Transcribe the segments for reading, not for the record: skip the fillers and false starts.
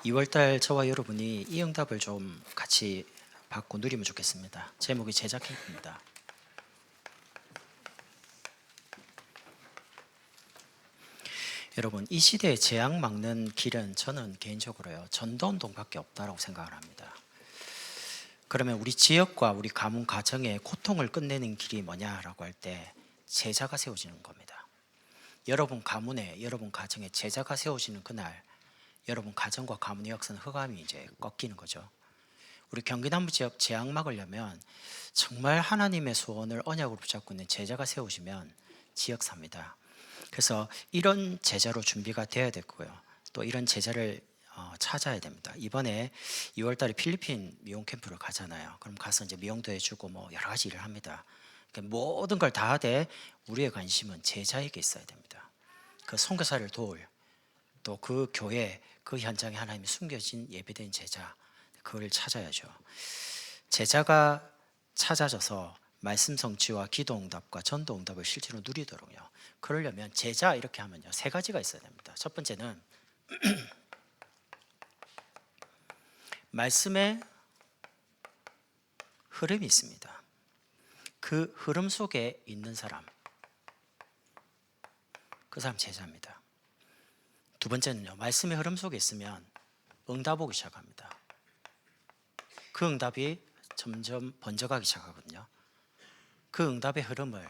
2월달 저와 여러분이 이 응답을 좀 같이 받고 누리면 좋겠습니다. 제목이 제작 캠프입니다. 여러분, 이 시대의 재앙 막는 길은 저는 개인적으로요, 전도운동밖에 없다고 생각을 합니다. 그러면 우리 지역과 우리 가문 가정의 고통을 끝내는 길이 뭐냐라고 할 때 제자가 세워지는 겁니다. 여러분 가문에, 여러분 가정에 제자가 세워지는 그날, 여러분 가정과 가문의 역사는 흑암이 이제 꺾이는 거죠. 우리 경기남부 지역 재앙 막으려면 정말 하나님의 소원을 언약으로 붙잡고 있는 제자가 세우시면 지역 삽니다. 그래서 이런 제자로 준비가 되어야 되고요. 또 이런 제자를 찾아야 됩니다. 이번에 2월달에 필리핀 미용 캠프를 가잖아요. 그럼 가서 이제 미용도 해주고 뭐 여러 가지 일을 합니다. 그러니까 모든 걸 다 하되 우리의 관심은 제자에게 있어야 됩니다. 그 선교사를 도울, 또 그 교회, 그 현장에 하나님이 숨겨진 예배된 제자, 그걸 찾아야죠. 제자가 찾아져서 말씀 성취와 기도 응답과 전도 응답을 실제로 누리도록요. 그러려면 제자 이렇게 하면요, 세 가지가 있어야 됩니다. 첫 번째는 말씀의 흐름이 있습니다. 그 흐름 속에 있는 사람, 그 사람 제자입니다. 두 번째는요, 말씀의 흐름 속에 있으면 응답 오기 시작합니다. 그 응답이 점점 번져가기 시작하거든요. 그 응답의 흐름을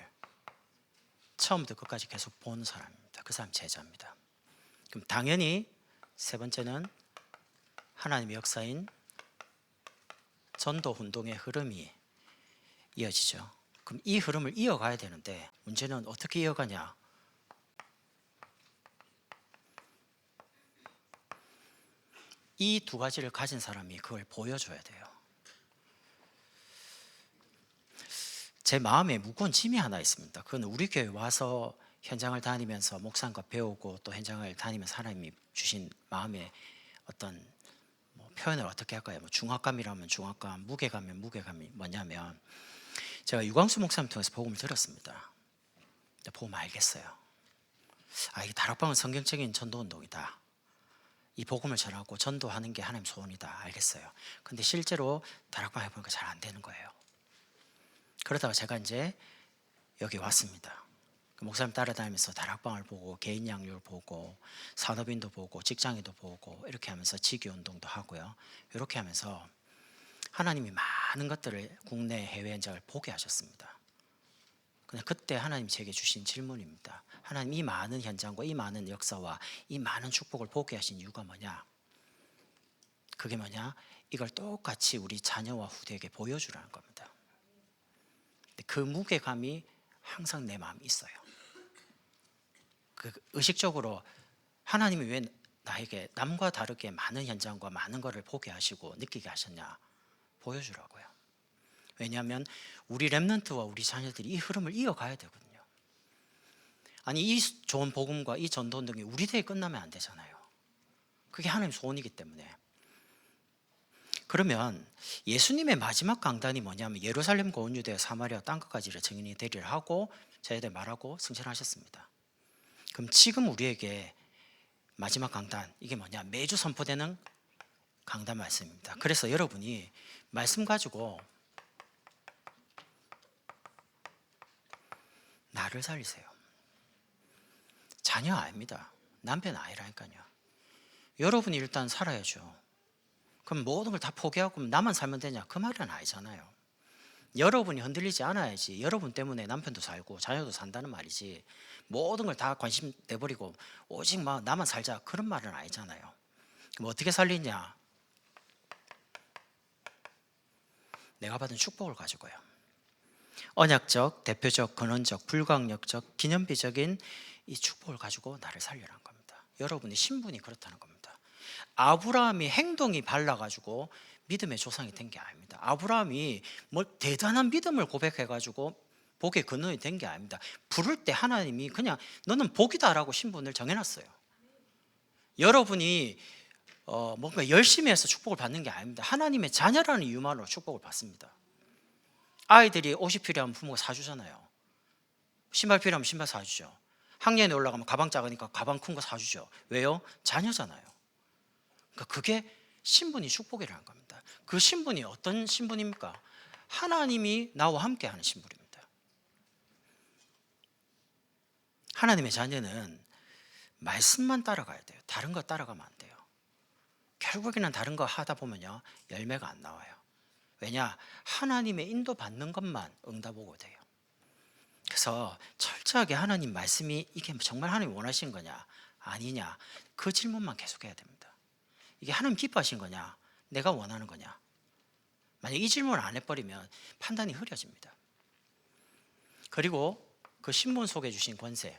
처음부터 끝까지 계속 보는 사람입니다. 그 사람 제자입니다. 그럼 당연히 세 번째는 하나님의 역사인 전도 운동의 흐름이 이어지죠. 그럼 이 흐름을 이어가야 되는데 문제는 어떻게 이어가냐? 이 두 가지를 가진 사람이 그걸 보여줘야 돼요. 제 마음에 무거운 짐이 하나 있습니다. 그건 우리 교회 와서 현장을 다니면서 목사님과 배우고 또 현장을 다니면서 하나님이 주신 마음의 어떤 표현을 어떻게 할까요? 중압감이라면 중압감, 무게감이면 무게감이 뭐냐면, 제가 유광수 목사님 통해서 복음을 들었습니다. 보면 알겠어요. 이 다락방은 성경적인 전도운동이다. 이 복음을 전하고 전도하는 게 하나님 소원이다. 알겠어요. 근데 실제로 다락방 해보니까 잘 안 되는 거예요. 그러다가 제가 이제 여기 왔습니다. 목사님 따라다니면서 다락방을 보고 개인 양육을 보고 산업인도 보고 직장인도 보고 이렇게 하면서 지교운동도 하고요. 이렇게 하면서 하나님이 많은 것들을 국내 해외 현장을 보게 하셨습니다. 그냥 그때 하나님이 제게 주신 질문입니다. 하나님, 이 많은 현장과 이 많은 역사와 이 많은 축복을 보게 하신 이유가 뭐냐? 그게 뭐냐? 이걸 똑같이 우리 자녀와 후대에게 보여주라는 겁니다. 그 무게감이 항상 내 마음에 있어요. 그 의식적으로 하나님이 왜 나에게 남과 다르게 많은 현장과 많은 것을 보게 하시고 느끼게 하셨냐? 보여주라고요. 왜냐하면 우리 렘넌트와 우리 자녀들이 이 흐름을 이어가야 되거든요. 아니, 이 좋은 복음과 이 전도운동이 우리 대에 끝나면 안 되잖아요. 그게 하나님 소원이기 때문에. 그러면 예수님의 마지막 강단이 뭐냐면 예루살렘과 온 유대와 사마리아 땅끝까지를 증인이 되리라 하고 저희들 말하고 승천하셨습니다. 그럼 지금 우리에게 마지막 강단, 이게 뭐냐? 매주 선포되는 강단 말씀입니다. 그래서 여러분이 말씀 가지고 나를 살리세요. 자녀 아닙니다. 남편 아니라니까요. 여러분이 일단 살아야죠. 그럼 모든 걸 다 포기하고 나만 살면 되냐? 그 말은 아니잖아요. 여러분이 흔들리지 않아야지. 여러분 때문에 남편도 살고 자녀도 산다는 말이지, 모든 걸 다 관심 내버리고 오직 막 나만 살자, 그런 말은 아니잖아요. 그럼 어떻게 살리냐? 내가 받은 축복을 가지고요. 언약적, 대표적, 근원적, 불가항력적, 기념비적인 이 축복을 가지고 나를 살리라는 겁니다. 여러분의 신분이 그렇다는 겁니다. 아브라함이 행동이 발라가지고 믿음의 조상이 된 게 아닙니다. 아브라함이 뭐 대단한 믿음을 고백해가지고 복의 근원이 된 게 아닙니다. 부를 때 하나님이 그냥 너는 복이다라고 신분을 정해놨어요. 여러분이 뭔가 열심히 해서 축복을 받는 게 아닙니다. 하나님의 자녀라는 이유만으로 축복을 받습니다. 아이들이 옷이 필요하면 부모가 사주잖아요. 신발 필요하면 신발 사주죠. 학년에 올라가면 가방 작으니까 가방 큰 거 사주죠. 왜요? 자녀잖아요. 그게 신분이 축복이라는 겁니다. 그 신분이 어떤 신분입니까? 하나님이 나와 함께 하는 신분입니다. 하나님의 자녀는 말씀만 따라가야 돼요. 다른 거 따라가면 안 돼요. 결국에는 다른 거 하다 보면요, 열매가 안 나와요. 왜냐? 하나님의 인도 받는 것만 응답오고 돼요. 그래서 철저하게 하나님 말씀이 이게 정말 하나님 원하신 거냐 아니냐, 그 질문만 계속해야 됩니다. 이게 하나님 기뻐하신 거냐, 내가 원하는 거냐. 만약 이 질문을 안 해버리면 판단이 흐려집니다. 그리고 그 신분 속에 주신 권세,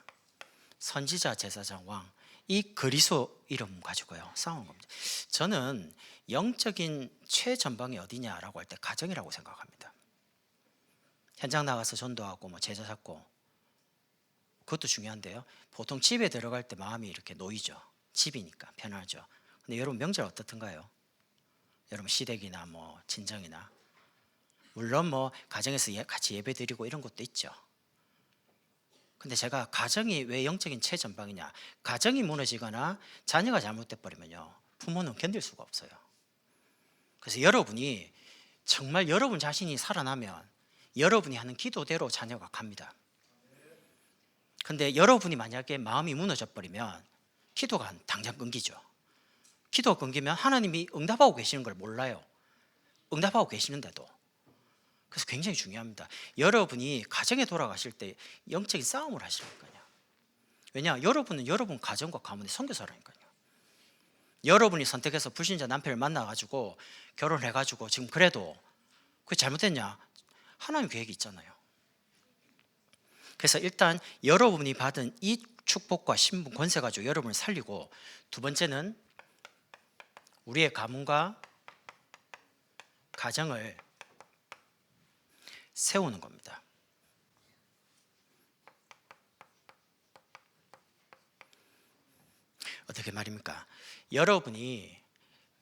선지자, 제사장, 왕, 이 그리스도 이름 가지고요 싸우는 겁니다. 저는 영적인 최전방이 어디냐라고 할 때 가정이라고 생각합니다. 현장 나가서 전도하고 뭐 제자 잡고 그것도 중요한데요, 보통 집에 들어갈 때 마음이 이렇게 놓이죠. 집이니까 편하죠. 근데 여러분 명절 어떻든가요? 여러분 시댁이나 뭐 친정이나, 물론 뭐 가정에서 같이 예배 드리고 이런 것도 있죠. 근데 제가 가정이 왜 영적인 최전방이냐, 가정이 무너지거나 자녀가 잘못돼 버리면요 부모는 견딜 수가 없어요. 그래서 여러분이 정말 여러분 자신이 살아나면 여러분이 하는 기도대로 자녀가 갑니다. 근데 여러분이 만약에 마음이 무너져 버리면 기도가 당장 끊기죠. 기도가 끊기면 하나님이 응답하고 계시는 걸 몰라요. 응답하고 계시는데도. 그래서 굉장히 중요합니다. 여러분이 가정에 돌아가실 때 영적인 싸움을 하시라니까요. 왜냐? 여러분은 여러분 가정과 가문의 선교사라니까요. 여러분이 선택해서 불신자 남편을 만나가지고 결혼해가지고 지금 그래도 그게 잘못됐냐? 하나님 계획이 있잖아요. 그래서 일단 여러분이 받은 이 축복과 신분, 권세 가지고 여러분을 살리고, 두 번째는 우리의 가문과 가정을 세우는 겁니다. 어떻게 말입니까? 여러분이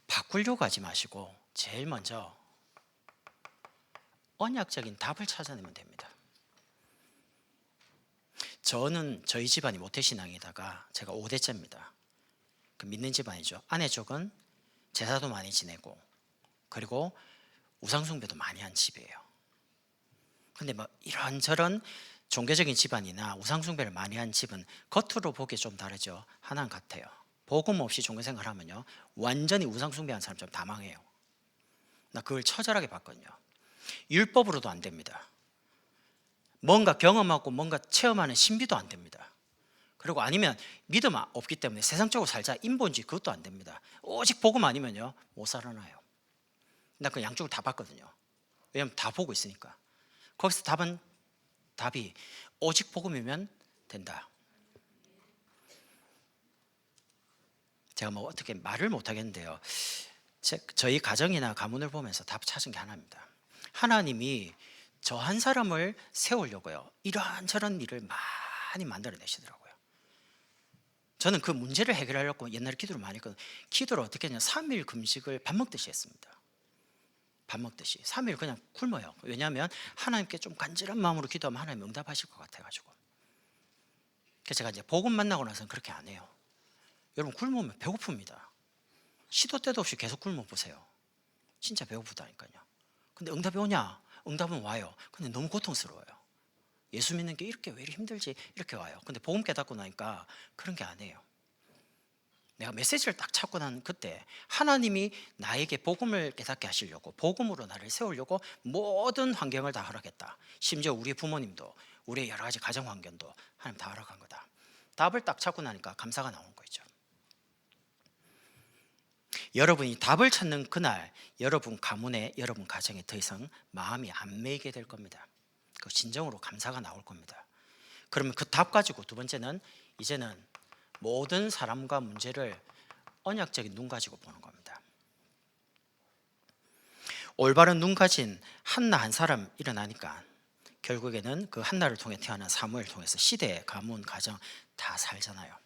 바꾸려고 하지 마시고 제일 먼저 언약적인 답을 찾아내면 됩니다. 저는 저희 집안이 모태신앙이다가 제가 5대째입니다. 그 믿는 집안이죠. 아내 쪽은 제사도 많이 지내고 그리고 우상숭배도 많이 한 집이에요. 근데 뭐 이런저런 종교적인 집안이나 우상숭배를 많이 한 집은 겉으로 보기에 좀 다르죠. 하나는 같아요. 복음 없이 종교생활 하면요 완전히 우상숭배한 사람처럼 다 망해요. 나 그걸 처절하게 봤거든요. 율법으로도 안 됩니다. 뭔가 경험하고 뭔가 체험하는 신비도 안 됩니다. 그리고 아니면 믿음 없기 때문에 세상적으로 살자, 인본주의, 그것도 안 됩니다. 오직 복음 아니면요 못 살아나요. 나 그 양쪽을 다 봤거든요. 왜냐면 다 보고 있으니까. 거기서 답이 오직 복음이면 된다. 제가 뭐 어떻게 말을 못 하겠는데요, 저희 가정이나 가문을 보면서 답 찾은 게 하나입니다. 하나님이 저 한 사람을 세우려고요 이러한저런 일을 많이 만들어내시더라고요. 저는 그 문제를 해결하려고 옛날에 기도를 많이 했거든요. 기도를 어떻게 했냐, 3일 금식을 밥 먹듯이 했습니다. 밥 먹듯이 3일 그냥 굶어요. 왜냐하면 하나님께 좀 간절한 마음으로 기도하면 하나님 응답하실 것 같아가지고. 그래서 제가 이제 복음 만나고 나서는 그렇게 안 해요. 여러분 굶으면 배고픕니다. 시도 때도 없이 계속 굶어보세요. 진짜 배고프다니까요. 근데 응답이 오냐? 응답은 와요. 근데 너무 고통스러워요. 예수 믿는 게 이렇게 왜 이렇게 힘들지? 이렇게 와요. 근데 복음 깨닫고 나니까 그런 게 아니에요. 내가 메시지를 딱 찾고 난 그때 하나님이 나에게 복음을 깨닫게 하시려고, 복음으로 나를 세우려고 모든 환경을 다 허락했다. 심지어 우리 부모님도, 우리의 여러 가지 가정 환경도 하나님 다 허락한 거다. 답을 딱 찾고 나니까 감사가 나오는 거죠. 여러분이 답을 찾는 그날 여러분 가문에, 여러분 가정에 더 이상 마음이 안 메이게 될 겁니다. 그 진정으로 감사가 나올 겁니다. 그러면 그 답 가지고 두 번째는 이제는 모든 사람과 문제를 언약적인 눈 가지고 보는 겁니다. 올바른 눈 가진 한나 한 사람 일어나니까 결국에는 그 한나를 통해 태어난 사무엘을 통해서 시대, 가문, 가정 다 살잖아요.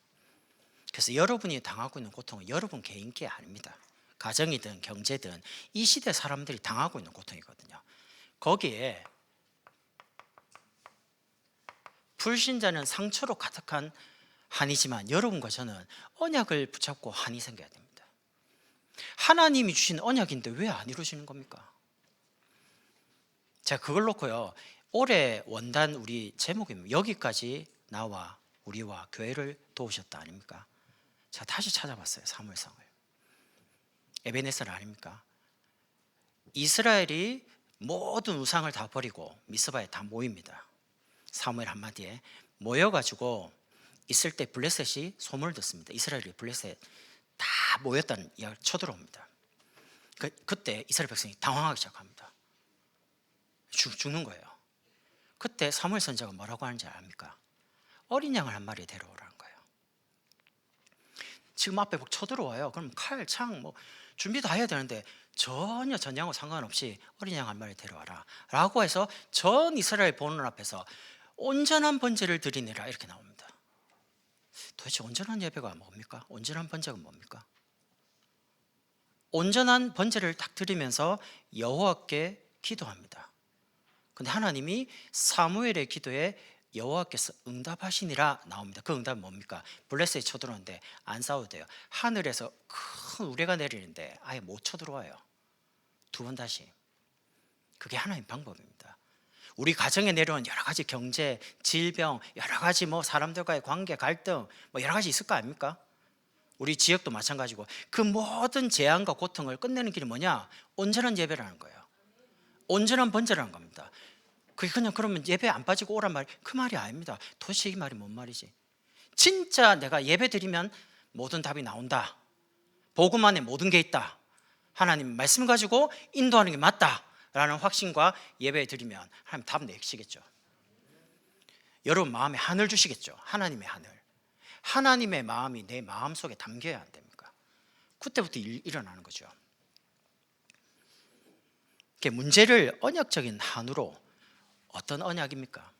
그래서 여러분이 당하고 있는 고통은 여러분 개인 게 아닙니다. 가정이든 경제든 이 시대 사람들이 당하고 있는 고통이거든요. 거기에 불신자는 상처로 가득한 한이지만 여러분과 저는 언약을 붙잡고 한이 생겨야 됩니다. 하나님이 주신 언약인데 왜 안 이루어지는 겁니까? 제가 그걸 놓고요, 올해 원단 우리 제목이 여기까지 나와 우리와 교회를 도우셨다 아닙니까? 제가 다시 찾아봤어요. 사무엘상을. 에베네셀 아닙니까? 이스라엘이 모든 우상을 다 버리고 미스바에 다 모입니다. 사무엘 한마디에 모여가지고 있을 때 블레셋이 소문을 듣습니다. 이스라엘이 블레셋 다 모였다는 이야기를 쳐들어옵니다. 그때 이스라엘 백성이 당황하기 시작합니다. 죽는 거예요. 그때 사무엘 선지자가 뭐라고 하는지 압니까? 어린 양을 한 마리 데려오라는 거예요. 지금 앞에 막 쳐들어와요. 그럼 칼, 창 뭐 준비 다 해야 되는데 전혀 전쟁하고 상관없이 어린 양 한 마리 데려와라 라고 해서 전 이스라엘 보는 앞에서 온전한 번제를 드리니라 이렇게 나옵니다. 도대체 온전한 예배가 뭡니까? 온전한 번제가 뭡니까? 온전한 번제를 딱 드리면서 여호와께 기도합니다. 근데 하나님이 사무엘의 기도에 여호와께서 응답하시니라 나옵니다. 그 응답은 뭡니까? 블레셋이 쳐들어오는데 안 싸워도 돼요. 하늘에서 큰 우레가 내리는데 아예 못 쳐들어와요. 두 번 다시. 그게 하나님 방법입니다. 우리 가정에 내려온 여러 가지 경제, 질병, 여러 가지 뭐 사람들과의 관계, 갈등 뭐 여러 가지 있을 거 아닙니까? 우리 지역도 마찬가지고 그 모든 재앙과 고통을 끝내는 길이 뭐냐? 온전한 예배라는 거예요. 온전한 번제라는 겁니다. 그게 그냥 그러면 예배 안 빠지고 오란 말, 그 말이 아닙니다. 도대체 이 말이 뭔 말이지? 진짜 내가 예배 드리면 모든 답이 나온다. 복음 안에 모든 게 있다. 하나님 말씀 가지고 인도하는 게 맞다 라는 확신과 예배 드리면 하나님 답 내시겠죠. 여러분 마음에 하늘 주시겠죠. 하나님의 하늘. 하나님의 마음이 내 마음 속에 담겨야 안 됩니까? 그때부터 일어나는 거죠. 문제를 언약적인 한으로, 어떤 언약입니까?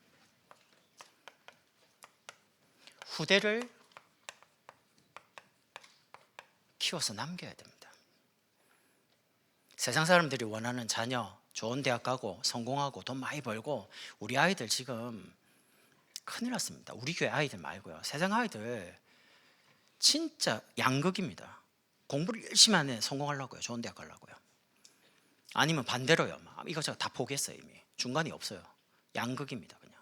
후대를 키워서 남겨야 됩니다. 세상 사람들이 원하는 자녀, 좋은 대학 가고 성공하고 돈 많이 벌고, 우리 아이들 지금 큰일 났습니다. 우리 교회 아이들 말고요. 세상 아이들 진짜 양극입니다. 공부를 열심히 하는 성공하려고요. 좋은 대학 가려고요. 아니면 반대로요. 이것저것 다 포기했어요. 이미 중간이 없어요. 양극입니다. 그냥.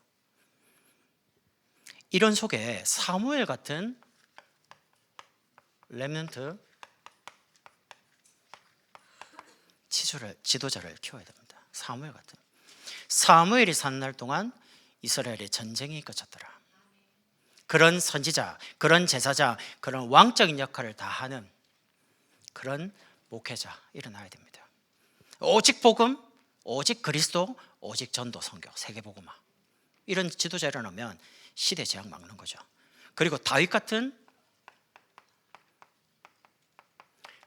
이런 속에 사무엘 같은 렘넌트 지도자를 키워야 됩니다. 사무엘 같은. 사무엘이 사는 날 동안 이스라엘의 전쟁이 그쳤더라. 그런 선지자, 그런 제사자, 그런 왕적인 역할을 다 하는 그런 목회자 일어나야 됩니다. 오직 복음, 오직 그리스도, 오직 전도, 선교, 세계복음화. 이런 지도자 일어나면 시대 재앙 막는 거죠. 그리고 다윗 같은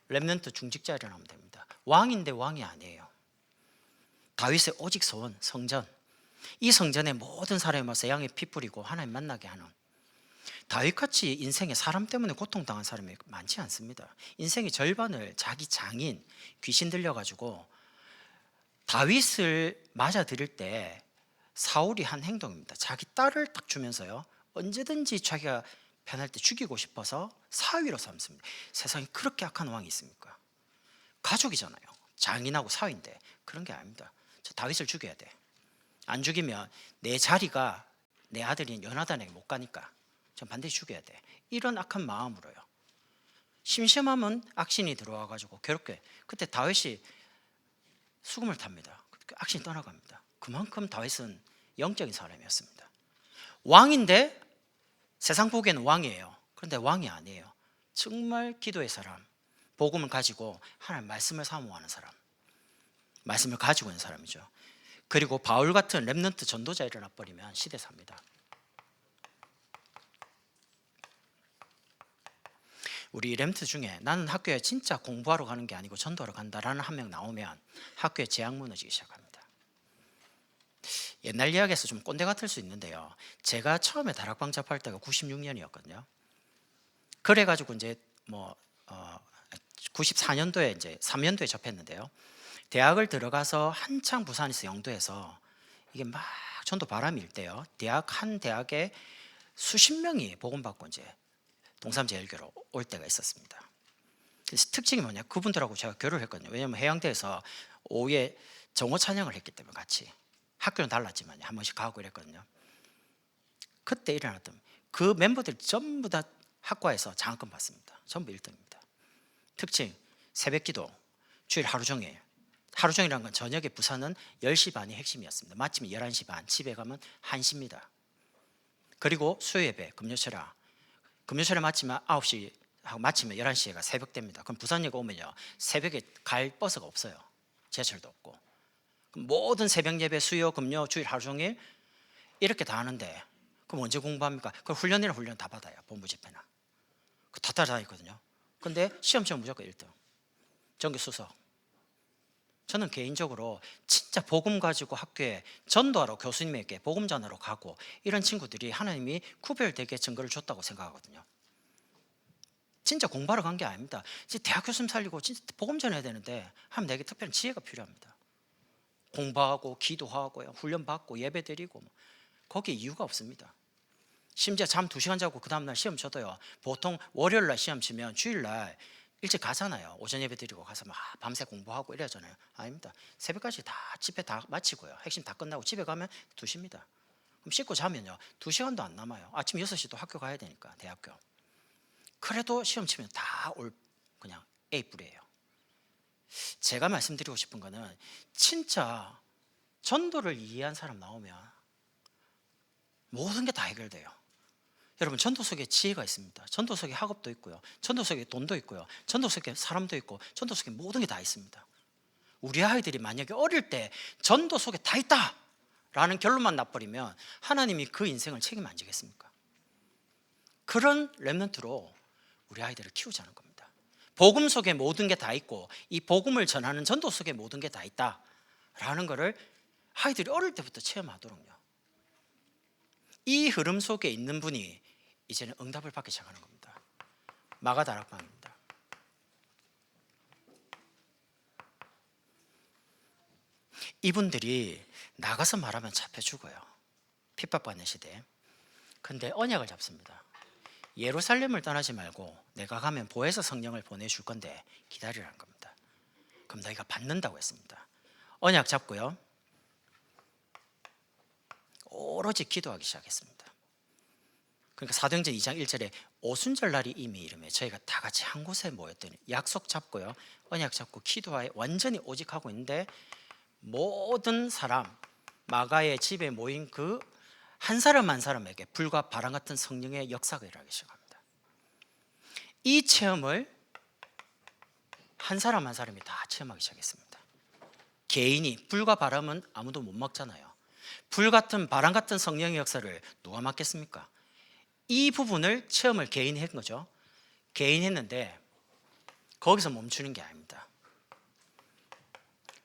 렘넌트 중직자 일어나면 됩니다. 왕인데 왕이 아니에요. 다윗의 오직 소원, 성전. 이 성전에 모든 사람이 와서 양의 피 뿌리고 하나님 만나게 하는, 다윗같이 인생에 사람 때문에 고통당한 사람이 많지 않습니다. 인생의 절반을 자기 장인, 귀신 들려가지고 다윗을 맞아들일 때 사울이 한 행동입니다. 자기 딸을 딱 주면서요, 언제든지 자기가 편할 때 죽이고 싶어서 사위로 삼습니다. 세상에 그렇게 악한 왕이 있습니까? 가족이잖아요. 장인하고 사위인데. 그런 게 아닙니다. 저 다윗을 죽여야 돼. 안 죽이면 내 자리가 내 아들인 요나단에게 못 가니까 전 반드시 죽여야 돼. 이런 악한 마음으로요. 심심하면 악신이 들어와가지고 괴롭게. 그때 다윗이 수금을 탑니다. 악신이 떠나갑니다. 그만큼 다윗은 영적인 사람이었습니다. 왕인데 세상 보기에는 왕이에요. 그런데 왕이 아니에요. 정말 기도의 사람, 복음을 가지고 하나님 말씀을 사모하는 사람, 말씀을 가지고 있는 사람이죠. 그리고 바울 같은 렘넌트 전도자 일어나 버리면 시대 삽니다. 우리 렘트 중에 나는 학교에 진짜 공부하러 가는 게 아니고 전도하러 간다라는 한 명 나오면 학교에 재앙 무너지기 시작합니다. 옛날 이야기에서 좀 꼰대 같을 수 있는데요, 제가 처음에 다락방 접할 때가 96년이었거든요. 그래가지고 이제 94년도에 이제 3년도에 접했는데요. 대학을 들어가서 한창 부산에서 영도에서 이게 막 전도 바람이 일 때요, 한 대학에 수십 명이 복음 받고 이제 동삼제일교로 올 때가 있었습니다. 특징이 뭐냐? 그분들하고 제가 교류를 했거든요. 왜냐하면 해양대에서 오후에 정오 찬양을 했기 때문에 같이 학교는 달랐지만 한 번씩 가고 이랬거든요. 그때 일어났던 그 멤버들 전부 다 학과에서 장학금 받습니다. 전부 1등입니다. 특징, 새벽기도, 주일 하루 종일. 하루 종일이라는 건 저녁에 부산은 10시 반이 핵심이었습니다. 마침 11시 반, 집에 가면 1시입니다. 그리고 수요예배, 금요철야. 금요철에 마치면 9시 하고 마치면 11시에가 새벽됩니다. 그럼 부산역 오면요, 새벽에 갈 버스가 없어요. 지하철도 없고. 모든 새벽 예배, 수요, 금요, 주일 하루 종일 이렇게 다 하는데 그럼 언제 공부합니까? 그럼 훈련이나 훈련 다 받아요. 본부 집회나. 다 따라다니거든요. 근데 시험 치면 무조건 1등. 전교 수석. 저는 개인적으로 진짜 복음 가지고 학교에 전도하러 교수님에게 복음 전하러 가고 이런 친구들이 하나님이 구별되게 증거를 줬다고 생각하거든요. 진짜 공부하러 간 게 아닙니다. 대학 교수님 살리고 진짜 복음 전해야 되는데 하면 내게 특별한 지혜가 필요합니다. 공부하고 기도하고 훈련 받고 예배 드리고 거기에 이유가 없습니다. 심지어 잠 2시간 자고 그 다음날 시험 쳐도요, 보통 월요일날 시험 치면 주일날 일찍 가잖아요. 오전 예배 드리고 가서 막 밤새 공부하고 이러잖아요. 아닙니다. 새벽까지 다 집회 다 마치고요, 핵심 다 끝나고 집에 가면 2시입니다. 그럼 씻고 자면요 2시간도 안 남아요. 아침 6시도 학교 가야 되니까, 대학교. 그래도 시험 치면 다 그냥 A뿔이에요. 제가 말씀드리고 싶은 거는 진짜 전도를 이해한 사람 나오면 모든 게 다 해결돼요. 여러분, 전도 속에 지혜가 있습니다. 전도 속에 학업도 있고요, 전도 속에 돈도 있고요, 전도 속에 사람도 있고, 전도 속에 모든 게 다 있습니다. 우리 아이들이 만약에 어릴 때 전도 속에 다 있다 라는 결론만 나버리면 하나님이 그 인생을 책임 안 지겠습니까? 그런 렘넌트로 우리 아이들을 키우자는 겁니다. 복음 속에 모든 게 다 있고 이 복음을 전하는 전도 속에 모든 게 다 있다 라는 것을 아이들이 어릴 때부터 체험하도록요. 이 흐름 속에 있는 분이 이제는 응답을 받기 시작하는 겁니다. 마가다락방입니다. 이분들이 나가서 말하면 잡혀 죽어요. 핍박받는 시대에. 근데 언약을 잡습니다. 예루살렘을 떠나지 말고 내가 가면 보혜사 성령을 보내줄 건데 기다리라는 겁니다. 그럼 너희가 받는다고 했습니다. 언약 잡고요, 오로지 기도하기 시작했습니다. 그러니까 사도행전 2장 1절에 오순절 날이 이미 이르매 저희가 다 같이 한 곳에 모였더니, 약속 잡고요, 언약 잡고 기도하에 완전히 오직하고 있는데 모든 사람, 마가의 집에 모인 그 한 사람 한 사람에게 불과 바람 같은 성령의 역사가 일어나기 시작합니다. 이 체험을 한 사람 한 사람이 다 체험하기 시작했습니다. 개인이, 불과 바람은 아무도 못 막잖아요. 불 같은 바람 같은 성령의 역사를 누가 막겠습니까? 이 부분을 체험을 개인이 한 거죠. 개인이 했는데 거기서 멈추는 게 아닙니다.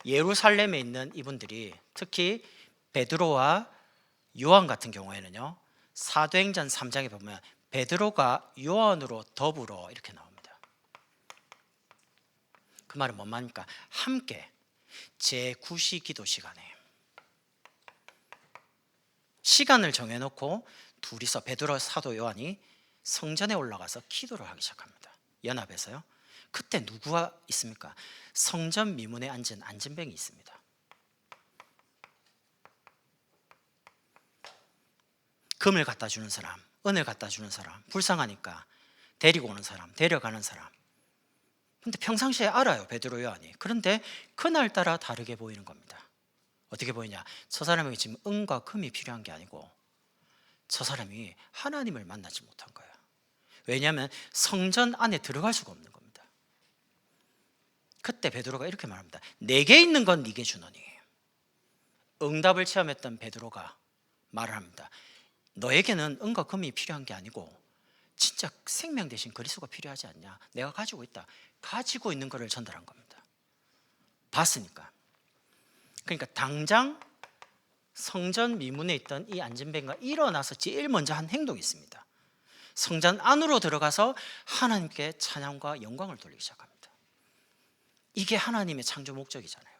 예루살렘에 있는 이분들이, 특히 베드로와 요한 같은 경우에는요, 사도행전 3장에 보면 베드로가 요한으로 더불어 이렇게 나옵니다. 그 말은 뭔 말입니까? 함께 제9시 기도 시간을 정해놓고 둘이서 베드로, 사도 요한이 성전에 올라가서 기도를 하기 시작합니다. 연합해서요. 그때 누구가 있습니까? 성전 미문에 앉은 안진뱅이 있습니다. 금을 갖다 주는 사람, 은을 갖다 주는 사람, 불쌍하니까 데리고 오는 사람, 데려가는 사람. 근데 평상시에 알아요, 베드로, 요한이. 그런데 그날따라 다르게 보이는 겁니다. 어떻게 보이냐? 저 사람에게 지금 은과 금이 필요한 게 아니고 저 사람이 하나님을 만나지 못한 거예요. 왜냐하면 성전 안에 들어갈 수가 없는 겁니다. 그때 베드로가 이렇게 말합니다. 내게 있는 건 네게 주노니. 응답을 체험했던 베드로가 말을 합니다. 너에게는 은과 금이 필요한 게 아니고 진짜 생명 대신 그리스도가 필요하지 않냐? 내가 가지고 있다. 가지고 있는 것을 전달한 겁니다. 봤으니까. 그러니까 당장 성전 미문에 있던 이 안진뱅이가 일어나서 제일 먼저 한 행동이 있습니다. 성전 안으로 들어가서 하나님께 찬양과 영광을 돌리기 시작합니다. 이게 하나님의 창조 목적이잖아요.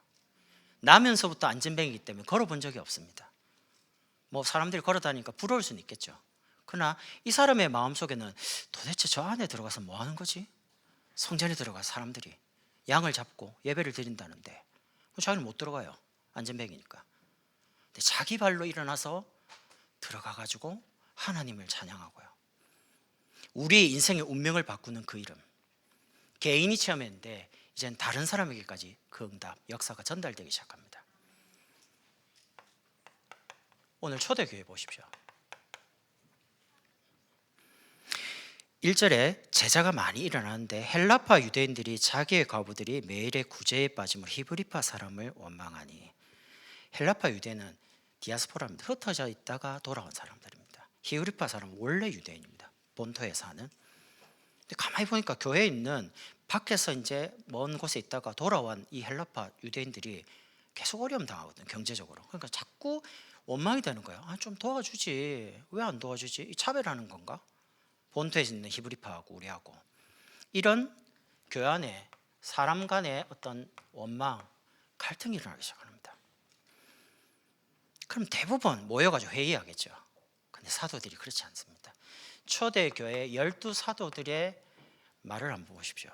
나면서부터 안진뱅이기 때문에 걸어본 적이 없습니다. 뭐 사람들이 걸어다니니까 부러울 수는 있겠죠. 그러나 이 사람의 마음속에는 도대체 저 안에 들어가서 뭐 하는 거지? 성전에 들어가 사람들이 양을 잡고 예배를 드린다는데 자기는 못 들어가요. 안전뱅이니까. 근데 자기 발로 일어나서 들어가 가지고 하나님을 찬양하고요. 우리의 인생의 운명을 바꾸는 그 이름, 개인이 체험했는데 이제는 다른 사람에게까지 그 응답, 역사가 전달되기 시작합니다. 오늘 초대교회 보십시오. 1절에 제자가 많이 일어나는데 헬라파 유대인들이 자기의 과부들이 매일의 구제에 빠짐으로 히브리파 사람을 원망하니. 헬라파 유대는 디아스포라입니다. 흩어져 있다가 돌아온 사람들입니다. 히브리파 사람은 원래 유대인입니다. 본토에 사는. 근데 가만히 보니까 교회에 있는 밖에서 이제 먼 곳에 있다가 돌아온 이 헬라파 유대인들이 계속 어려움 당하거든요. 경제적으로. 그러니까 자꾸 원망이 되는 거예요. 좀 도와주지. 왜 안 도와주지? 차별하는 건가? 본토에 있는 히브리파하고 우리하고. 이런 교회 안에 사람 간의 어떤 원망, 갈등이 일어나기 시작합니다. 그럼 대부분 모여가지고 회의하겠죠. 근데 사도들이 그렇지 않습니다. 초대교회 12사도들의 말을 한번 보십시오.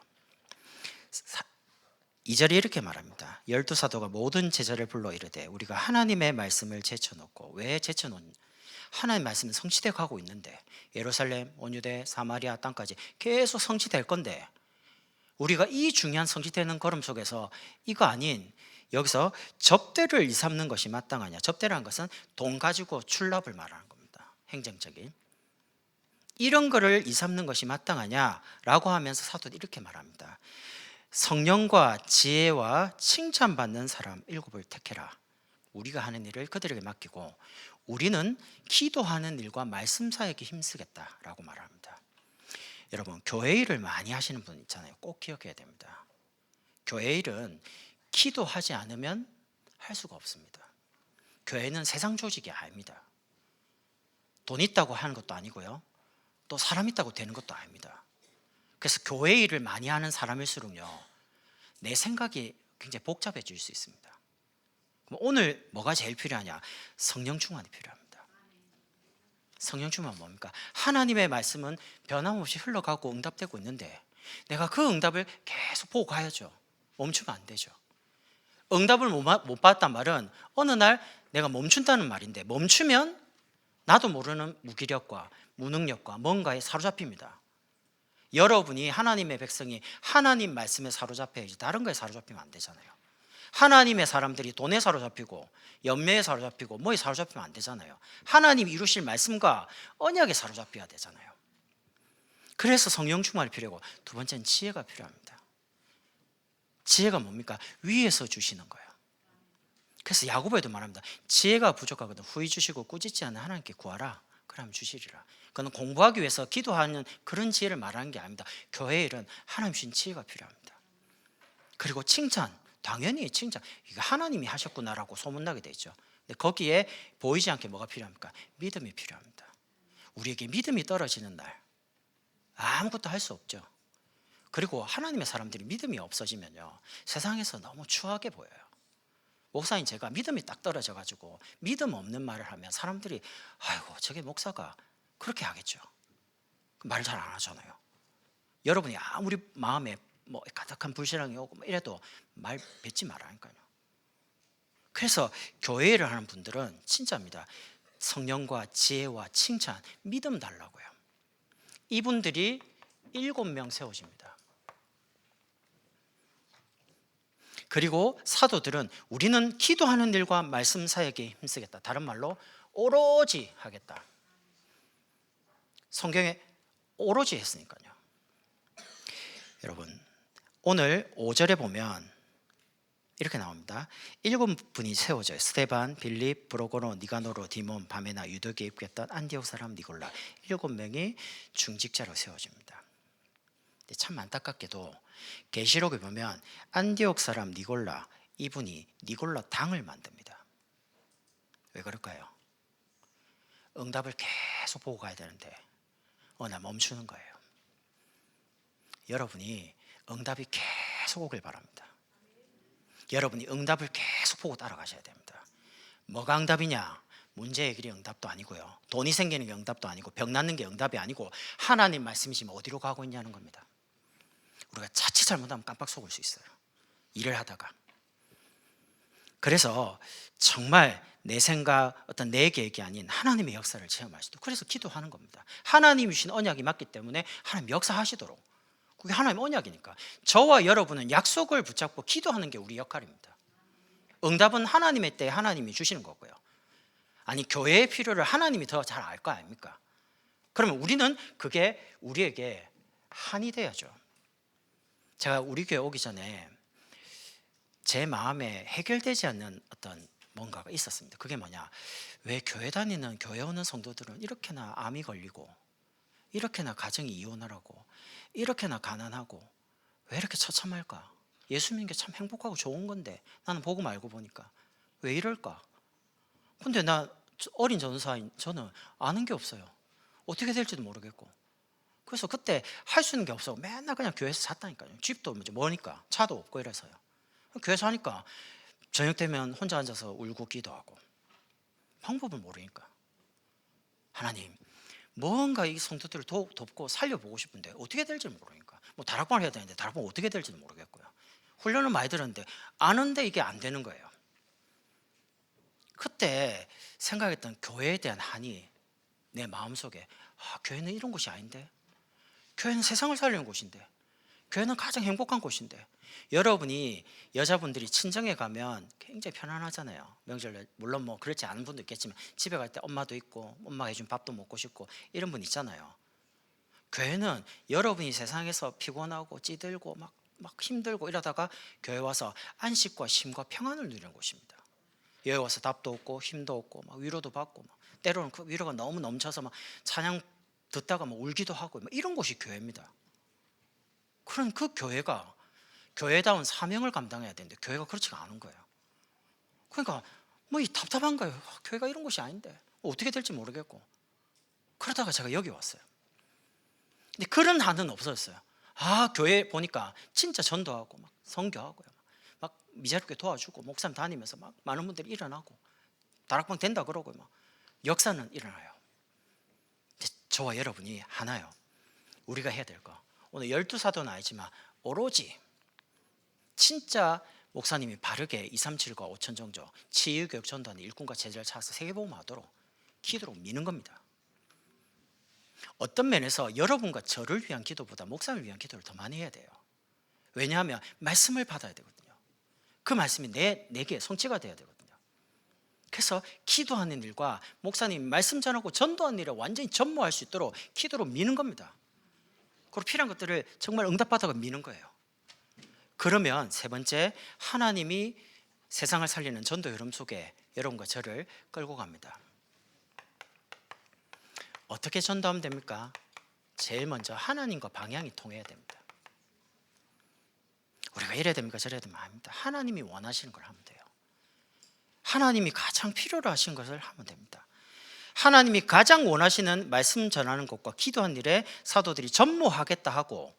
2절에 이렇게 말합니다. 12사도가 모든 제자를 불러 이르되 우리가 하나님의 말씀을 제쳐놓고. 왜 제쳐놓는? 하나님의 말씀은 성취되어 가고 있는데 예루살렘, 온유대, 사마리아 땅까지 계속 성취될 건데 우리가 이 중요한 성취되는 걸음 속에서 이거 아닌 여기서 접대를 일삼는 것이 마땅하냐. 접대라는 것은 돈 가지고 출납을 말하는 겁니다. 행정적인. 이런 거를 일삼는 것이 마땅하냐라고 하면서 사도들이 이렇게 말합니다. 성령과 지혜와 칭찬받는 사람 7을 택해라. 우리가 하는 일을 그들에게 맡기고 우리는 기도하는 일과 말씀 사역에 힘쓰겠다라고 말합니다. 여러분, 교회 일을 많이 하시는 분 있잖아요. 꼭 기억해야 됩니다. 교회 일은 기도하지 않으면 할 수가 없습니다. 교회는 세상 조직이 아닙니다. 돈 있다고 하는 것도 아니고요. 또 사람 있다고 되는 것도 아닙니다. 그래서 교회 일을 많이 하는 사람일수록요, 내 생각이 굉장히 복잡해질 수 있습니다. 그럼 오늘 뭐가 제일 필요하냐? 성령 충만이 필요합니다. 성령 충만 뭡니까? 하나님의 말씀은 변함없이 흘러가고 응답되고 있는데 내가 그 응답을 계속 보고 가야죠. 멈추면 안 되죠. 응답을 못 받았단 말은 어느 날 내가 멈춘다는 말인데, 멈추면 나도 모르는 무기력과 무능력과 뭔가에 사로잡힙니다. 여러분이 하나님의 백성이 하나님 말씀에 사로잡혀야지 다른 거에 사로잡히면 안 되잖아요. 하나님의 사람들이 돈에 사로잡히고 연매에 사로잡히고 뭐에 사로잡히면 안 되잖아요. 하나님이 이루실 말씀과 언약에 사로잡혀야 되잖아요. 그래서 성령 충만이 필요하고, 두 번째는 지혜가 필요합니다. 지혜가 뭡니까? 위에서 주시는 거예요. 그래서 야고보에도 말합니다. 지혜가 부족하거든 후히 주시고 꾸짖지 않는 하나님께 구하라. 그러면 주시리라. 그건 공부하기 위해서 기도하는 그런 지혜를 말하는 게 아닙니다. 교회 일은 하나님 주신 지혜가 필요합니다. 그리고 칭찬, 당연히 칭찬, 이거 하나님이 하셨구나라고 소문나게 되죠. 근데 거기에 보이지 않게 뭐가 필요합니까? 믿음이 필요합니다. 우리에게 믿음이 떨어지는 날 아무것도 할 수 없죠. 그리고 하나님의 사람들이 믿음이 없어지면요, 세상에서 너무 추하게 보여요. 목사인 제가 믿음이 딱 떨어져 가지고 믿음 없는 말을 하면 사람들이 아이고 저게 목사가 그렇게 하겠죠. 말 잘 안 하잖아요. 여러분이 아무리 마음에 뭐 가득한 불신앙이 오고 이래도 말 뱉지 말라니까요. 그래서 교회를 하는 분들은 진짜입니다. 성령과 지혜와 칭찬, 믿음 달라고요. 이분들이 7명 세워집니다. 그리고 사도들은 우리는 기도하는 일과 말씀 사역에 힘쓰겠다. 다른 말로 오로지 하겠다. 성경에 오로지 했으니까요. 여러분, 오늘 5절에 보면 이렇게 나옵니다. 7분이 세워져요. 스데반, 빌립, 브로고노, 니가노로, 디몬, 바메나, 유도기에 입겠던 안디옥 사람 니골라, 7명이 중직자로 세워집니다. 참 안타깝게도 계시록에 보면 안디옥 사람 니골라, 이분이 니골라 당을 만듭니다. 왜 그럴까요? 응답을 계속 보고 가야 되는데 어느 날 멈추는 거예요. 여러분이 응답이 계속 오길 바랍니다. 여러분이 응답을 계속 보고 따라가셔야 됩니다. 뭐가 응답이냐? 문제 해결이 응답도 아니고요, 돈이 생기는 게 응답도 아니고, 병 낫는 게 응답이 아니고, 하나님 말씀이시면 어디로 가고 있냐는 겁니다. 우리가 자칫 잘못하면 깜빡 속을 수 있어요. 일을 하다가. 그래서 정말 내 생각, 어떤 내 계획이 아닌 하나님의 역사를 체험할 수도. 그래서 기도하는 겁니다. 하나님이 주신 언약이 맞기 때문에 하나님 역사하시도록. 그게 하나님 언약이니까. 저와 여러분은 약속을 붙잡고 기도하는 게 우리 역할입니다. 응답은 하나님의 때에 하나님이 주시는 거고요. 아니, 교회의 필요를 하나님이 더 잘 알 거 아닙니까? 그러면 우리는 그게 우리에게 한이 돼야죠. 제가 우리 교회 오기 전에 제 마음에 해결되지 않는 어떤 뭔가가 있었습니다. 그게 뭐냐, 왜 교회 다니는, 교회 오는 성도들은 이렇게나 암이 걸리고, 이렇게나 가정이 이혼을 하고, 이렇게나 가난하고, 왜 이렇게 처참할까? 예수 믿는 게 참 행복하고 좋은 건데 나는 복음 알고 보니까 왜 이럴까? 근데 나 어린 전도사인 저는 아는 게 없어요. 어떻게 될지도 모르겠고. 그래서 그때 할 수 있는 게 없어. 맨날 그냥 교회에서 잤다니까요. 집도 머니까 차도 없고 이래서요. 교회에서 하니까 저녁 되면 혼자 앉아서 울고 기도하고, 방법을 모르니까. 하나님, 뭔가 이 성도들을 돕고 살려보고 싶은데 어떻게 될지 모르니까. 뭐 다락방을 해야 되는데 다락방 어떻게 될지도 모르겠고요. 훈련을 많이 들었는데 아는데 이게 안 되는 거예요. 그때 생각했던 교회에 대한 한이 내 마음속에, 교회는 이런 곳이 아닌데, 교회는 세상을 살리는 곳인데, 교회는 가장 행복한 곳인데. 여러분이, 여자분들이 친정에 가면 굉장히 편안하잖아요. 명절에. 물론 뭐 그렇지 않은 분도 있겠지만 집에 갈 때 엄마도 있고 엄마가 해준 밥도 먹고 싶고 이런 분 있잖아요. 교회는 여러분이 세상에서 피곤하고 찌들고 막 힘들고 이러다가 교회 와서 안식과 쉼과 평안을 누리는 곳입니다. 여기 와서 답도 얻고 힘도 얻고 막 위로도 받고, 막 때로는 그 위로가 너무 넘쳐서 막 찬양 듣다가 막 울기도 하고, 막 이런 곳이 교회입니다. 그런 그 교회가 교회다운 사명을 감당해야 되는데 교회가 그렇지가 않은 거예요. 그러니까 뭐 이 답답한 거예요. 교회가 이런 곳이 아닌데 어떻게 될지 모르겠고. 그러다가 제가 여기 왔어요. 근데 그런 한은 없었어요. 교회 보니까 진짜 전도하고 막 선교하고요, 막 미자립게 도와주고 목사님 다니면서 막 많은 분들이 일어나고 다락방 된다 그러고 막 역사는 일어나요. 근데 저와 여러분이 하나요. 우리가 해야 될 거, 오늘 12사도는 아니지만 오로지 진짜 목사님이 바르게 237과 5천 정조 치유교육 전도하는 일꾼과 제자를 찾아서 세계복음화하도록 기도로 미는 겁니다. 어떤 면에서 여러분과 저를 위한 기도보다 목사님을 위한 기도를 더 많이 해야 돼요. 왜냐하면 말씀을 받아야 되거든요. 그 말씀이 내게 성취가 돼야 되거든요. 그래서 기도하는 일과 목사님 말씀 전하고 전도하는 일을 완전히 전무할 수 있도록 기도로 미는 겁니다. 그리고 필요한 것들을 정말 응답받아가 미는 거예요. 그러면 세 번째, 하나님이 세상을 살리는 전도 흐름 속에 여러분과 저를 끌고 갑니다. 어떻게 전도하면 됩니까? 제일 먼저 하나님과 방향이 통해야 됩니다. 우리가 이래야 됩니까? 저래야 됩니까? 아닙니다. 하나님이 원하시는 걸 하면 돼요. 하나님이 가장 필요로 하신 것을 하면 됩니다. 하나님이 가장 원하시는 말씀 전하는 것과 기도한 일에 사도들이 전무하겠다 하고,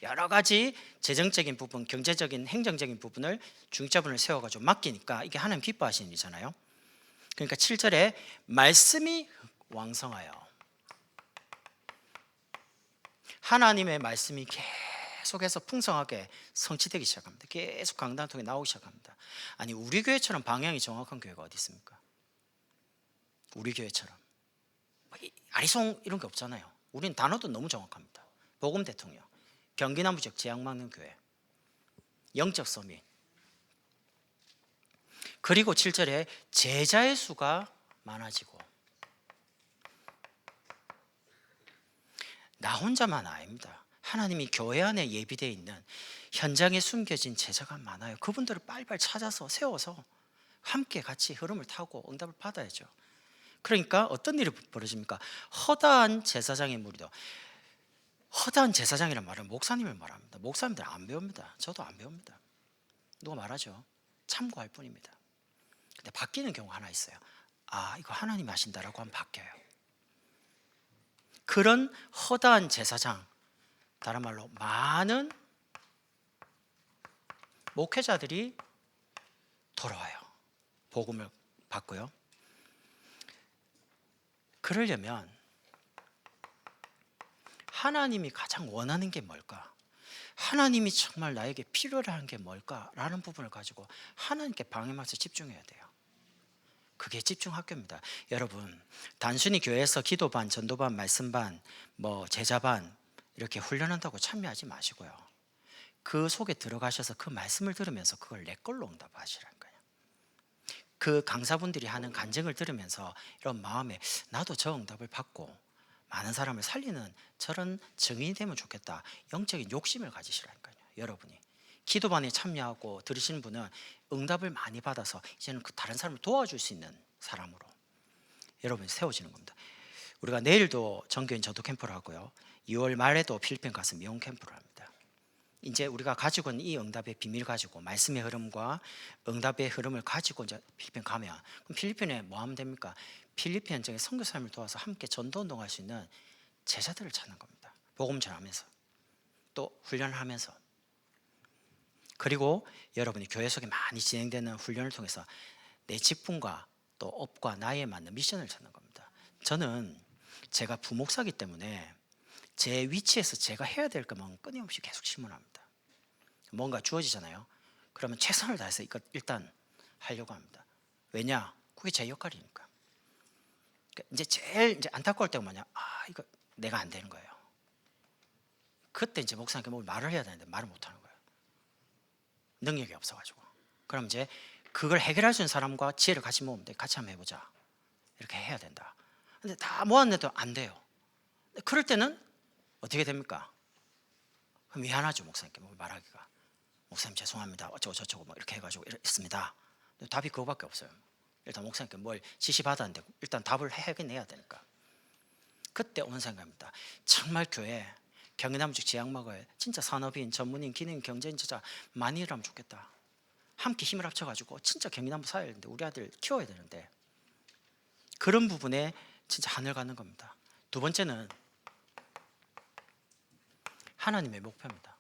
여러 가지 재정적인 부분, 경제적인, 행정적인 부분을 중립자분을 세워가지고 맡기니까 이게 하나님 기뻐하시는 일이잖아요. 그러니까 7절에 말씀이 왕성하여, 하나님의 말씀이 계속해서 풍성하게 성취되기 시작합니다. 계속 강단 통해 나오기 시작합니다. 아니, 우리 교회처럼 방향이 정확한 교회가 어디 있습니까? 우리 교회처럼 아리송 이런 게 없잖아요. 우리는 단어도 너무 정확합니다. 복음 대통령, 경기남부 지역 재앙 막는 교회, 영적 서밋. 그리고 7절에 제자의 수가 많아지고, 나 혼자만 아닙니다. 하나님이 교회 안에 예비되어 있는 현장에 숨겨진 제자가 많아요. 그분들을 빨리빨리 찾아서 세워서 함께 같이 흐름을 타고 응답을 받아야죠. 그러니까 어떤 일이 벌어집니까? 허다한 제사장의 무리도, 허다한 제사장이란 말은 목사님을 말합니다. 목사님들 안 배웁니다. 저도 안 배웁니다. 누가 말하죠? 참고할 뿐입니다. 근데 바뀌는 경우가 하나 있어요. 이거 하나님이 하신다라고 하면 바뀌어요. 그런 허다한 제사장, 다른 말로 많은 목회자들이 돌아와요. 복음을 받고요. 그러려면 하나님이 가장 원하는 게 뭘까? 하나님이 정말 나에게 필요로 하는 게 뭘까라는 부분을 가지고 하나님께 방향해서 집중해야 돼요. 그게 집중학교입니다. 여러분, 단순히 교회에서 기도반, 전도반, 말씀반, 제자반 이렇게 훈련한다고 참여하지 마시고요. 그 속에 들어가셔서 그 말씀을 들으면서 그걸 내 걸로 응답하시라는 거예요. 그 강사분들이 하는 간증을 들으면서 이런 마음에 나도 저 응답을 받고 많은 사람을 살리는 저런 증인이 되면 좋겠다, 영적인 욕심을 가지시라는 거예요. 여러분이 기도반에 참여하고 들으시는 분은 응답을 많이 받아서 이제는 그 다른 사람을 도와줄 수 있는 사람으로 여러분이 세워지는 겁니다. 우리가 내일도 정교인 저도 캠프를 하고요, 2월 말에도 필리핀 가서 미용 캠프를 합니다. 이제 우리가 가지고 있는 이 응답의 비밀 가지고 말씀의 흐름과 응답의 흐름을 가지고 이제 필리핀 가면, 그럼 필리핀에 뭐 하면 됩니까? 필리핀 현장의 선교 사람을 도와서 함께 전도 운동할 수 있는 제자들을 찾는 겁니다. 복음 전하면서 또 훈련을 하면서, 그리고 여러분이 교회 속에 많이 진행되는 훈련을 통해서 내 직분과 또 업과 나이에 맞는 미션을 찾는 겁니다. 저는 제가 부목사기 때문에 제 위치에서 제가 해야 될 것만 끊임없이 계속 질문합니다. 뭔가 주어지잖아요. 그러면 최선을 다해서 이거 일단 하려고 합니다. 왜냐? 그게 제 역할이니까. 그러니까 이제 제일 안타까울 때가 뭐냐? 이거 내가 안 되는 거예요. 그때 이제 목사님께 뭐 말을 해야 되는데 말을 못 하는 거예요. 능력이 없어가지고. 그럼 이제 그걸 해결할 수 있는 사람과 지혜를 같이 모으면 돼. 같이 한번 해보자. 이렇게 해야 된다. 근데 다 모았는데도 안 돼요. 그럴 때는 어떻게 됩니까? 미안하죠, 목사님께 말하기가. 목사님 죄송합니다, 어쩌고 저쩌고 이렇게 해가지고 있습니다. 답이 그거밖에 없어요. 일단 목사님께 뭘 지시받았는데 일단 답을 해내야 되니까. 그때 오는 생각입니다. 정말 교회 경기남북 지향마을 진짜 산업인, 전문인, 기능, 경제인 진짜 많이 일하면 좋겠다. 함께 힘을 합쳐가지고 진짜 경기남북 살아야 되는데, 우리 아들 키워야 되는데, 그런 부분에 진짜 하늘 가는 겁니다. 두 번째는 하나님의 목표입니다.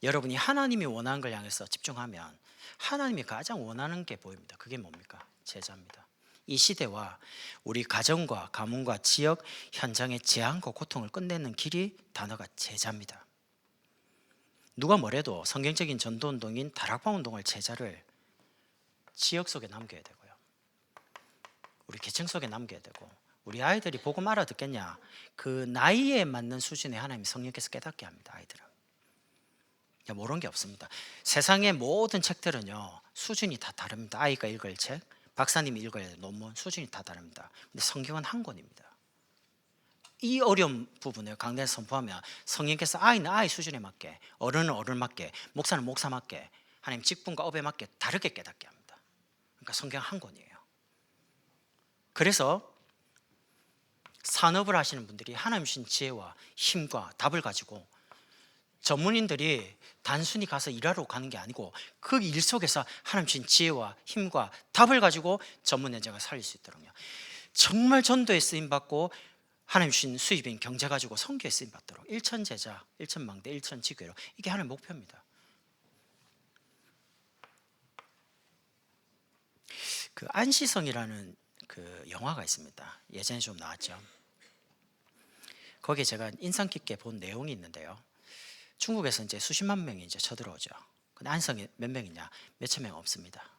여러분이 하나님이 원하는 걸 향해서 집중하면 하나님이 가장 원하는 게 보입니다. 그게 뭡니까? 제자입니다. 이 시대와 우리 가정과 가문과 지역 현장의 재앙과 고통을 끝내는 길이 단어가 제자입니다. 누가 뭐래도 성경적인 전도운동인 다락방 운동을 제자를 지역 속에 남겨야 되고요, 우리 계층 속에 남겨야 되고, 우리 아이들이 복음 알아듣겠냐? 그 나이에 맞는 수준의 하나님이 성령께서 깨닫게 합니다. 아이들은 모르는 게 없습니다. 세상의 모든 책들은요 수준이 다 다릅니다. 아이가 읽을 책, 박사님이 읽어야 될 논문 수준이 다 다릅니다. 근데 성경은 한 권입니다. 이 어려운 부분을 강단에서 선포하면 성령께서 아이는 아이 수준에 맞게, 어른은 어른 맞게, 목사는 목사 맞게, 하나님 직분과 업에 맞게 다르게 깨닫게 합니다. 그러니까 성경 한 권이에요. 그래서 산업을 하시는 분들이 하나님 주신 지혜와 힘과 답을 가지고, 전문인들이 단순히 가서 일하러 가는 게 아니고 그 일 속에서 하나님 주신 지혜와 힘과 답을 가지고 전문 현장을 살릴 수 있도록요, 정말 전도에 쓰임받고 하나님 주신 수입인 경제 가지고 선교에 쓰임받도록, 일천제자, 일천망대, 일천지교로, 이게 하나님의 목표입니다. 그 안시성이라는 그 영화가 있습니다. 예전에 좀 나왔죠. 거기에 제가 인상 깊게 본 내용이 있는데요, 중국에서 이제 수십만 명이 이제 쳐들어오죠. 근데 안성이 몇 명이냐? 몇천 명 없습니다.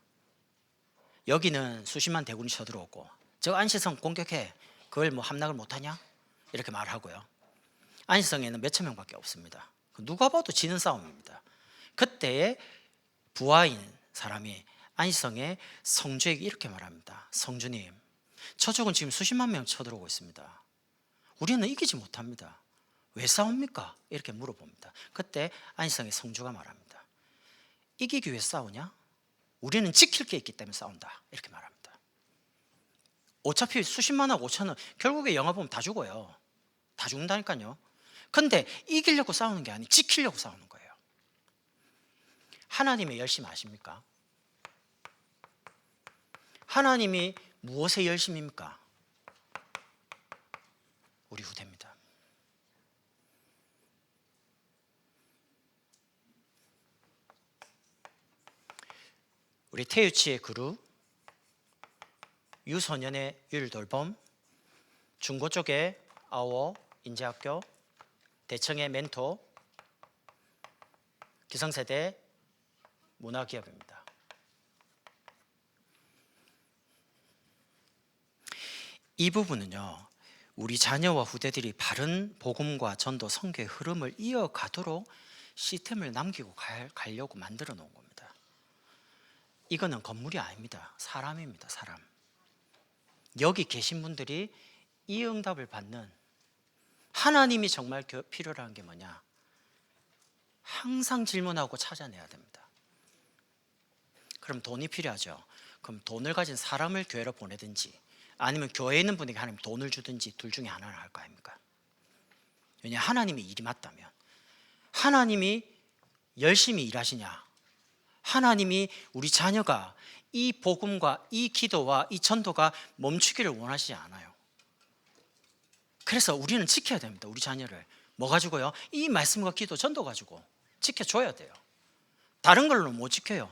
여기는 수십만 대군이 쳐들어오고, 저 안시성 공격해, 그걸 뭐 함락을 못하냐? 이렇게 말하고요, 안시성에는 몇천 명밖에 없습니다. 누가 봐도 지는 싸움입니다. 그때의 부하인 사람이 안시성의 성주에게 이렇게 말합니다. 성주님, 저쪽은 지금 수십만 명 쳐들어오고 있습니다. 우리는 이기지 못합니다. 왜 싸웁니까? 이렇게 물어봅니다. 그때 안시성의 성주가 말합니다. 이기기 위해 싸우냐? 우리는 지킬 게 있기 때문에 싸운다. 이렇게 말합니다. 어차피 수십만하고 5천은 결국에 영화 보면 다 죽어요. 다 죽는다니까요. 근데 이기려고 싸우는 게 아니고 지키려고 싸우는 거예요. 하나님의 열심 아십니까? 하나님이 무엇에 열심입니까? 우리 후대입니다. 우리 태유치의 그루, 유소년의 율돌봄, 중고 쪽에 아워 인재학교, 대청의 멘토, 기성세대 문화기업입니다. 이 부분은요, 우리 자녀와 후대들이 바른 복음과 전도 선교의 흐름을 이어가도록 시스템을 남기고 가려고 만들어 놓은 겁니다. 이거는 건물이 아닙니다. 사람입니다. 사람. 여기 계신 분들이 이 응답을 받는, 하나님이 정말 필요한 게 뭐냐? 항상 질문하고 찾아내야 됩니다. 그럼 돈이 필요하죠. 그럼 돈을 가진 사람을 교회로 보내든지 아니면 교회에 있는 분에게 하나님 돈을 주든지 둘 중에 하나를 할 거 아닙니까? 왜냐, 하나님이 일이 맞다면, 하나님이 열심히 일하시냐, 하나님이 우리 자녀가 이 복음과 이 기도와 이 전도가 멈추기를 원하시지 않아요. 그래서 우리는 지켜야 됩니다. 우리 자녀를 뭐 가지고요? 이 말씀과 기도, 전도 가지고 지켜줘야 돼요. 다른 걸로 못 지켜요.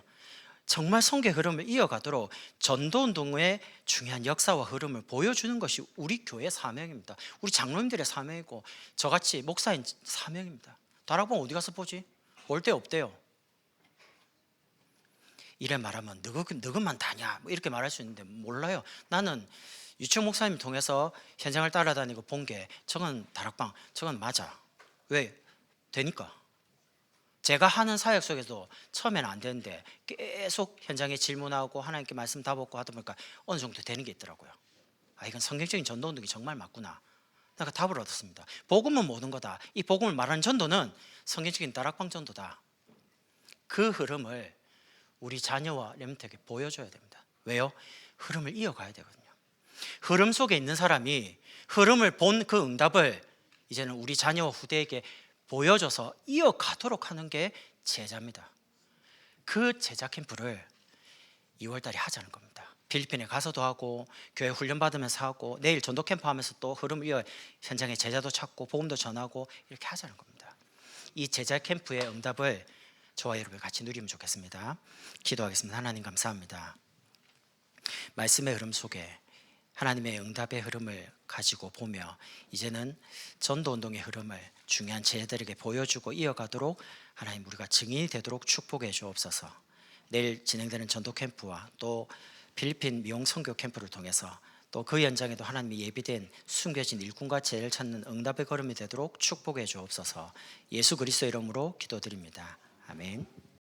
정말 선교의 흐름을 이어가도록 전도운동의 중요한 역사와 흐름을 보여주는 것이 우리 교회의 사명입니다. 우리 장로님들의 사명이고 저같이 목사인 사명입니다. 다락방 어디 가서 보지? 볼 데 없대요. 이래 말하면 너것만 다냐 뭐 이렇게 말할 수 있는데, 몰라요. 나는 유치원 목사님 통해서 현장을 따라다니고 본 게, 저건 다락방, 저건 맞아. 왜? 되니까. 제가 하는 사역 속에도 처음에는 안 되는데 계속 현장에 질문하고 하나님께 말씀 답하고 하다 보니까 어느 정도 되는 게 있더라고요. 아, 이건 성경적인 전도운동이 정말 맞구나. 내가 답을 얻었습니다. 복음은 모든 거다. 이 복음을 말하는 전도는 성경적인 다락방 전도다. 그 흐름을 우리 자녀와 렘넌트에게 보여줘야 됩니다. 왜요? 흐름을 이어가야 되거든요. 흐름 속에 있는 사람이 흐름을 본 그 응답을 이제는 우리 자녀와 후대에게 보여줘서 이어가도록 하는 게 제자입니다. 그 제자 캠프를 2월 달에 하자는 겁니다. 필리핀에 가서도 하고 교회 훈련 받으면서 하고 내일 전도 캠프 하면서 또 흐름 이어 현장에 제자도 찾고 복음도 전하고 이렇게 하자는 겁니다. 이 제자 캠프의 응답을 저와 여러분 같이 누리면 좋겠습니다. 기도하겠습니다. 하나님 감사합니다. 말씀의 흐름 속에 하나님의 응답의 흐름을 가지고 보며 이제는 전도운동의 흐름을 중요한 제자들에게 보여주고 이어가도록 하나님 우리가 증인이 되도록 축복해 주옵소서. 내일 진행되는 전도 캠프와 또 필리핀 미용 선교 캠프를 통해서 또 그 현장에도 하나님이 예비된 숨겨진 일꾼과 제를 찾는 응답의 걸음이 되도록 축복해 주옵소서. 예수 그리스도의 이름으로 기도드립니다. 아멘.